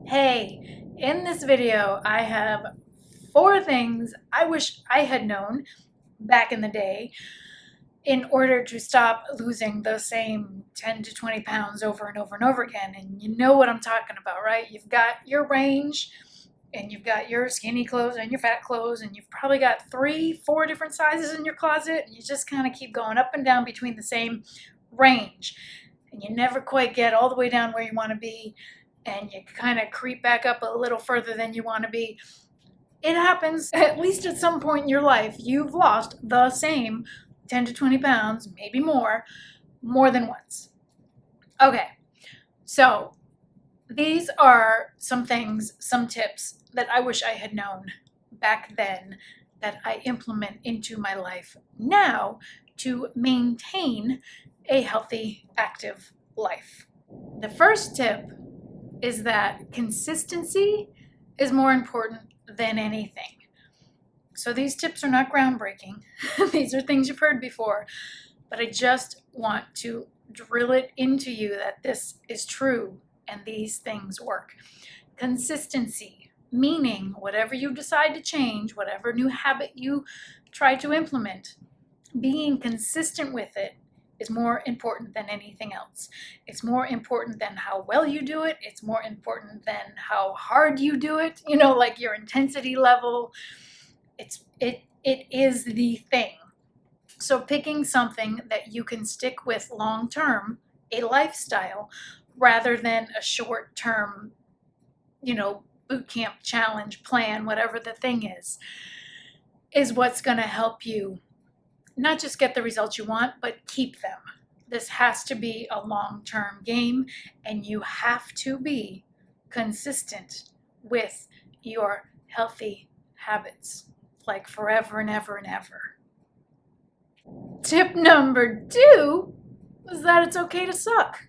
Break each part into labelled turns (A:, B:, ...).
A: Hey, in this video, I have 4 things I wish I had known back in the day in order to stop losing the same 10 to 20 pounds over and over and over again. And you know what I'm talking about, right? You've got your range and you've got your skinny clothes and your fat clothes, and you've probably got 3, 4 different sizes in your closet, and you just kind of keep going up and down between the same range. And you never quite get all the way down where you want to be, and you kind of creep back up a little further than you want to be. It happens at least at some point in your life. You've lost the same 10 to 20 pounds, maybe more than once. Okay, so these are some things, some tips that I wish I had known back then that I implement into my life now to maintain a healthy, active life. The first tip is that consistency is more important than anything. So these tips are not groundbreaking. These are things you've heard before, but I just want to drill it into you that this is true and these things work. Consistency, meaning whatever you decide to change, whatever new habit you try to implement, being consistent with it is more important than anything else. It's more important than how well you do it. It's more important than how hard you do it, like your intensity level. It is the thing. So picking something that you can stick with long term, a lifestyle, rather than a short term, boot camp challenge plan, whatever the thing is what's going to help you not just get the results you want, but keep them. This has to be a long-term game, and you have to be consistent with your healthy habits, like forever and ever and ever. Tip number 2 is that it's okay to suck.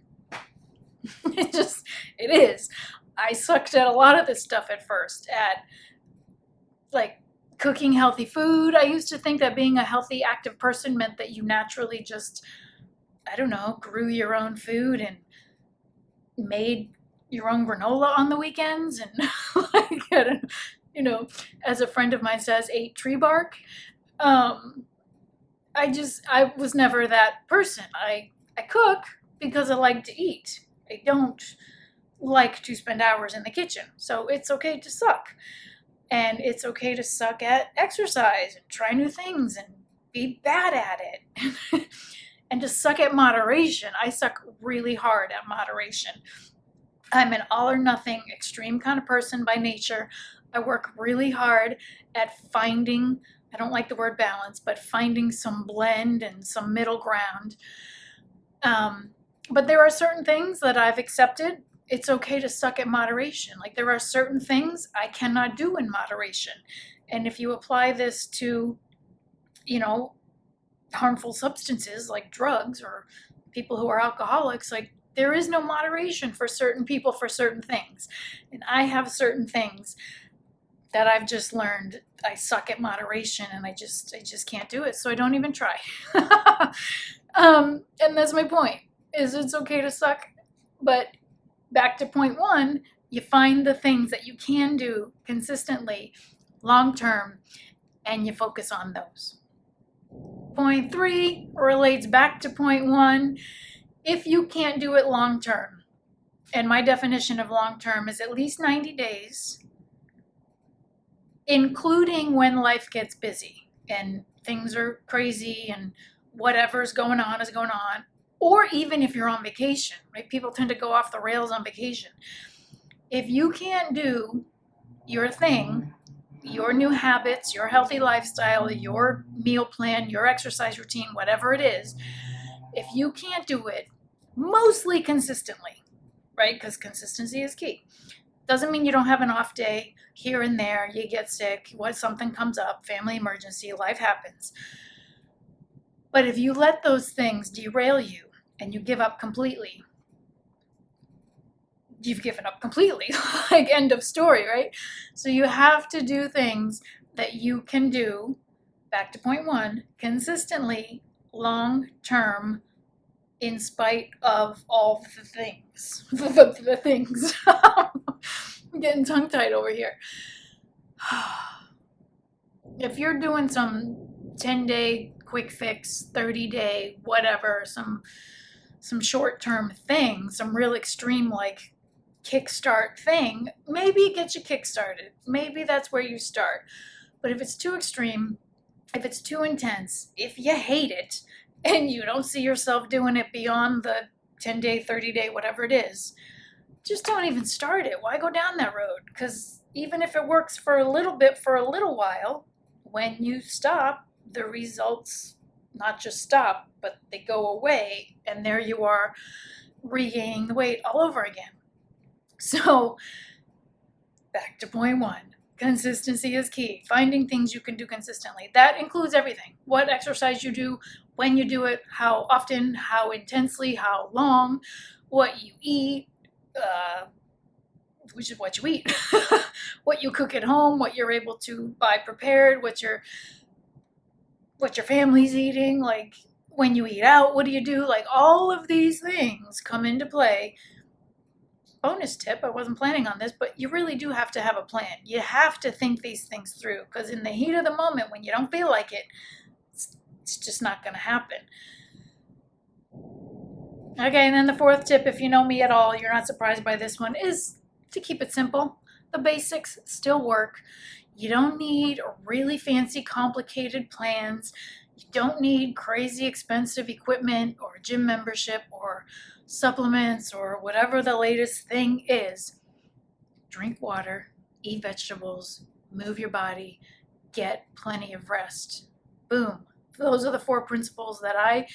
A: It is. I sucked at a lot of this stuff at first, at cooking healthy food. I used to think that being a healthy, active person meant that you naturally just, grew your own food and made your own granola on the weekends and, as a friend of mine says, ate tree bark. I was never that person. I cook because I like to eat. I don't like to spend hours in the kitchen. So it's okay to suck. And it's okay to suck at exercise and try new things and be bad at it. And to suck at moderation. I suck really hard at moderation. I'm an all or nothing extreme kind of person by nature. I work really hard at finding, I don't like the word balance, but finding some blend and some middle ground. But there are certain things that I've accepted. It's okay to suck at moderation. There are certain things I cannot do in moderation. And if you apply this to, harmful substances like drugs or people who are alcoholics, there is no moderation for certain people for certain things. And I have certain things that I've just learned I suck at moderation, and I just can't do it. So I don't even try. And that's my point, is it's okay to suck, but back to point 1, you find the things that you can do consistently, long term, and you focus on those. Point 3 relates back to point 1. If you can't do it long term, and my definition of long term is at least 90 days, including when life gets busy and things are crazy and whatever's going on is going on, or even if you're on vacation, right? People tend to go off the rails on vacation. If you can't do your thing, your new habits, your healthy lifestyle, your meal plan, your exercise routine, whatever it is, if you can't do it mostly consistently, right? Because consistency is key. Doesn't mean you don't have an off day here and there, you get sick, something comes up, family emergency, life happens. But if you let those things derail you, and you give up completely, you've given up completely, end of story, right? So you have to do things that you can do, back to point 1, consistently, long term, in spite of all the things. I'm getting tongue-tied over here. If you're doing some 10-day quick fix, 30-day, whatever, some short-term thing, some real extreme like kickstart thing, maybe get you kickstarted. Maybe that's where you start. But if it's too extreme, if it's too intense, if you hate it and you don't see yourself doing it beyond the 10-day, 30-day, whatever it is, just don't even start it. Why go down that road? Because even if it works for a little bit, for a little while, when you stop, the results not just stop, but they go away, and there you are regaining the weight all over again. So back to point one. Consistency is key. Finding things you can do consistently. That includes everything. What exercise you do, when you do it, how often, how intensely, how long, what you eat, which is what you eat, what you cook at home, what you're able to buy prepared, what your family's eating, like when you eat out, what do you do? Like all of these things come into play. Bonus tip, I wasn't planning on this, but you really do have to have a plan. You have to think these things through, because in the heat of the moment, when you don't feel like it, it's just not going to happen. Okay, and then the fourth tip, if you know me at all, you're not surprised by this one, is to keep it simple. The basics still work. You don't need really fancy, complicated plans. You don't need crazy expensive equipment or a gym membership or supplements or whatever the latest thing is. Drink water, eat vegetables, move your body, get plenty of rest. Boom. Those are the 4 principles that I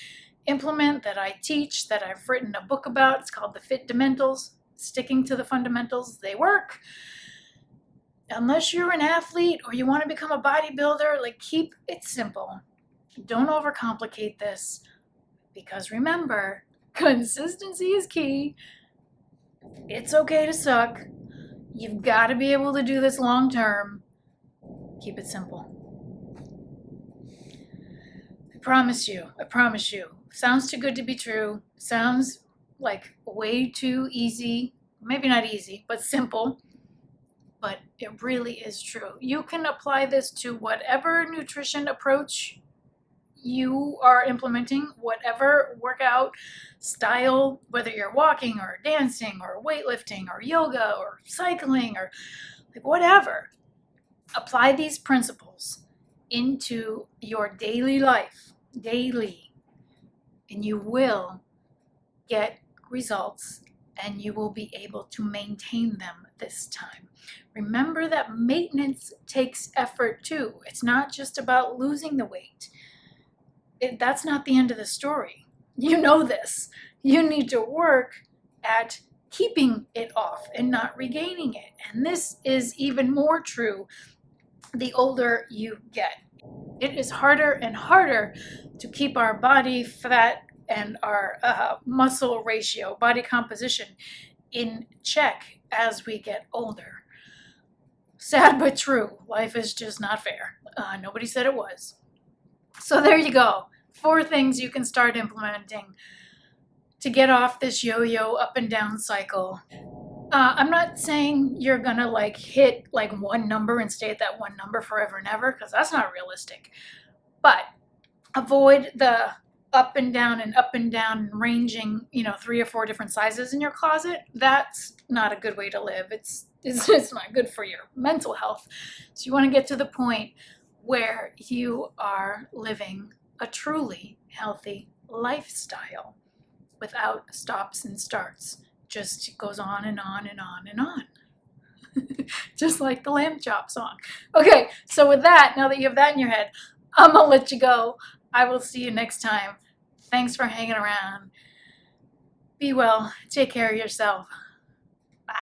A: implement, that I teach, that I've written a book about. It's called The Fundamentals. Sticking to the fundamentals, they work. Unless you're an athlete or you want to become a bodybuilder, like, keep it simple. Don't overcomplicate this, because remember, consistency is key. It's okay to suck. You've got to be able to do this long term. Keep it simple. I promise you. Sounds too good to be true. Sounds like way too easy. Maybe not easy, but simple. But it really is true. You can apply this to whatever nutrition approach you are implementing, whatever workout style, whether you're walking or dancing or weightlifting or yoga or cycling or like whatever. Apply these principles into your daily life, and you will get results, and you will be able to maintain them this time. Remember that maintenance takes effort too. It's not just about losing the weight. That's not the end of the story. You know this. You need to work at keeping it off and not regaining it. And this is even more true the older you get. It is harder and harder to keep our body fat and our muscle ratio, body composition in check as we get older. Sad but true. Life is just not fair. Nobody said it was. So there you go. 4 things you can start implementing to get off this yo-yo up and down cycle. I'm not saying you're gonna like hit like one number and stay at that one number forever and ever, because that's not realistic. But avoid the up and down and ranging, 3 or 4 different sizes in your closet. That's not a good way to live. It's not good for your mental health. So you want to get to the point where you are living a truly healthy lifestyle without stops and starts. Just goes on and on and on and on. Just like the lamb chop song. Okay, so with that, now that you have that in your head, I'm gonna let you go. I will see you next time. Thanks for hanging around. Be well. Take care of yourself.